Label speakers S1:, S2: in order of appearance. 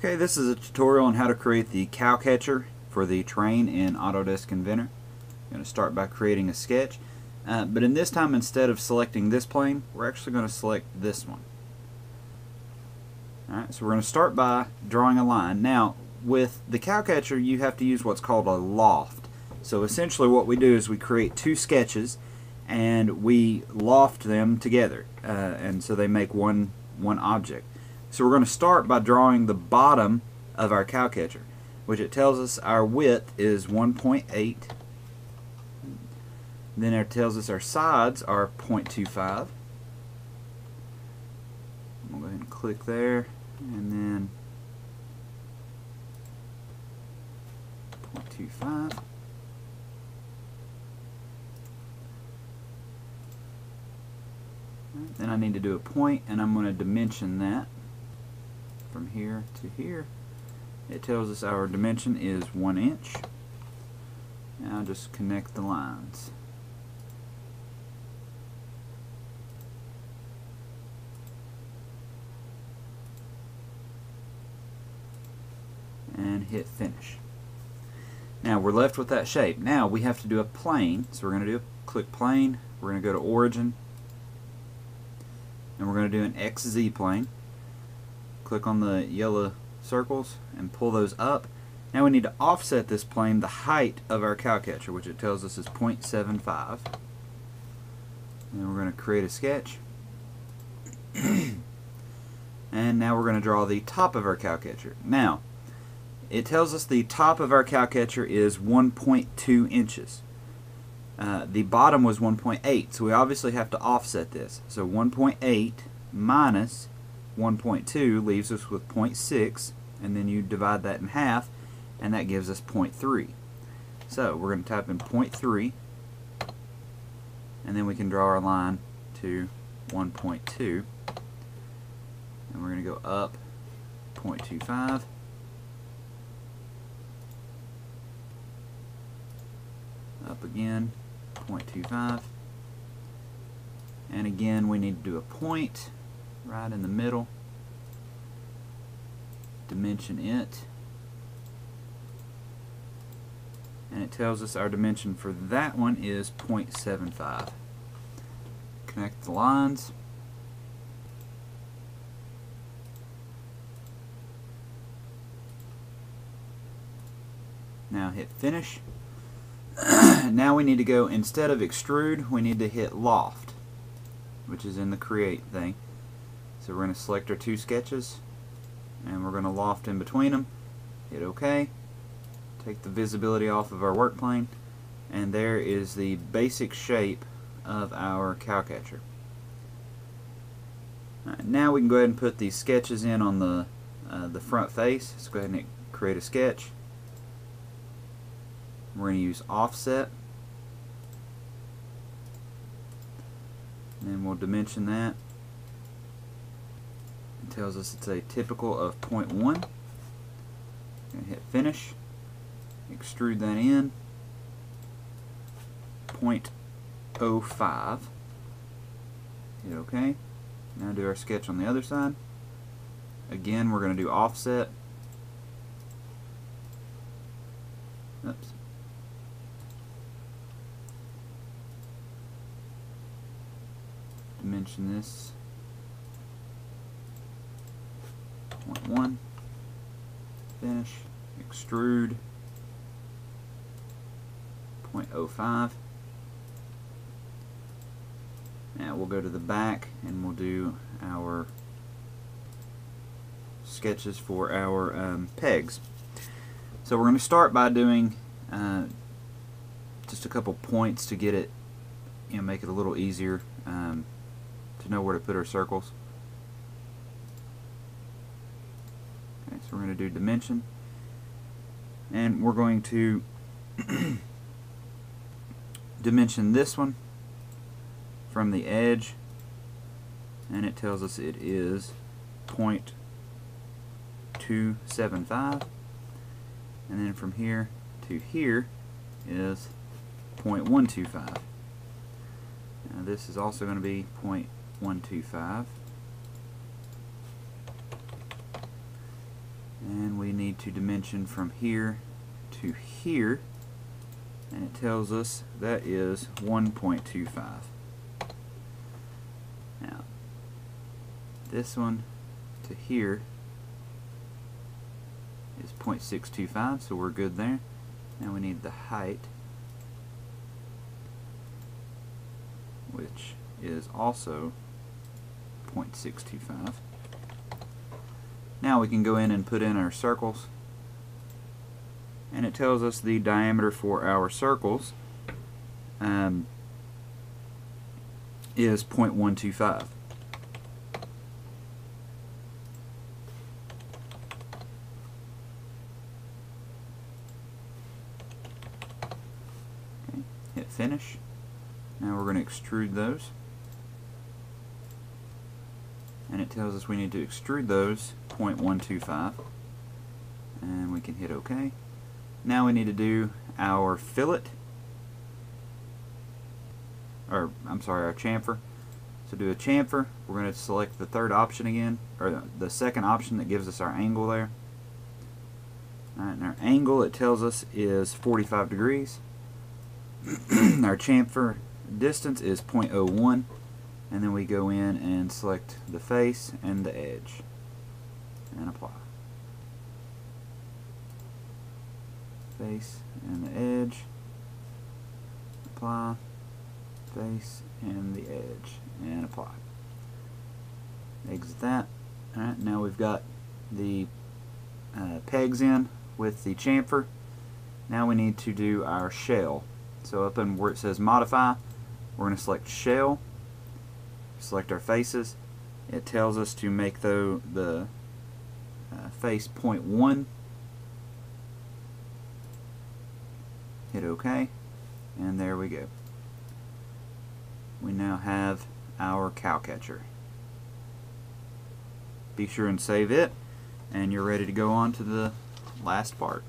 S1: Okay, this is a tutorial on how to create the cow catcher for the train in Autodesk Inventor. I'm going to start by creating a sketch, but in this time, instead of selecting this plane, we're actually going to select this one. Alright, so we're going to start by drawing a line. Now, with the cow catcher, you have to use what's called a loft. So essentially what we do is we create two sketches and we loft them together, and so they make one object. So we're going to start by drawing the bottom of our cow catcher, which it tells us our width is 1.8. Then it tells us our sides are 0.25. We'll go ahead and click there, and then 0.25. Then I need to do a point, and I'm going to dimension that from here to here. It tells us our dimension is 1 inch. Now just connect the lines. And hit finish. Now we're left with that shape. Now we have to do a plane, so we're going to click plane. We're going to go to origin, and we're going to do an XZ plane. Click on the yellow circles and pull those up. Now we need to offset this plane the height of our cow catcher, which it tells us is 0.75. And we're going to create a sketch. And now we're going to draw the top of our cow catcher. Now, it tells us the top of our cow catcher is 1.2 inches. The bottom was 1.8, so we obviously have to offset this. So 1.8 minus 1.2 leaves us with 0.6, and then you divide that in half, and that gives us 0.3. So we're going to type in 0.3, and then we can draw our line to 1.2, and we're going to go up 0.25, up again 0.25, and again we need to do a point right in the middle, dimension it, and it tells us our dimension for that one is 0.75. Connect the lines. Now hit finish. Now we need to go, instead of extrude, we need to hit loft, which is in the create thing. So we're going to select our two sketches, and we're going to loft in between them. Hit OK. Take the visibility off of our work plane, and there is the basic shape of our cow catcher. Right, now we can go ahead and put these sketches in on the front face. Let's go ahead and create a sketch. We're going to use offset, and then we'll dimension that. It tells us it's a typical of 0.1. Going to hit finish, extrude that in 0.05. Hit OK. Now do our sketch on the other side. Again, we're going to do offset. Oops. Dimension this 0.1, finish, extrude 0.05. Now we'll go to the back and we'll do our sketches for our pegs. So we're going to start by doing just a couple points to get it, make it a little easier to know where to put our circles. Okay, so we're going to do dimension, and we're going to dimension this one from the edge, and it tells us it is 0.275, and then from here to here is 0.125. Now this is also going to be 0.125. and we need to dimension from here to here, and it tells us that is 1.25. Now this one to here is 0.625, so we're good there. Now we need the height, which is also 0.625. Now we can go in and put in our circles, and it tells us the diameter for our circles is 0.125. Okay, hit finish. Now we're going to extrude those, and it tells us we need to extrude those 0.125, and we can hit OK. Now we need to do our fillet, or I'm sorry, our chamfer. So do a chamfer. We're going to select the third option again, or the second option that gives us our angle there. Alright, and our angle, it tells us, is 45 degrees. Our chamfer distance is 0.01, and then we go in and select the face and the edge and apply. Face and the edge, apply, face and the edge, and apply. Exit that. Alright, now we've got the pegs in with the chamfer. Now we need to do our shell. So up in where it says modify, we're going to select shell, select our faces. It tells us to make the face 0.1. Hit OK, and there we go. We now have our cow catcher. Be sure and save it, and you're ready to go on to the last part.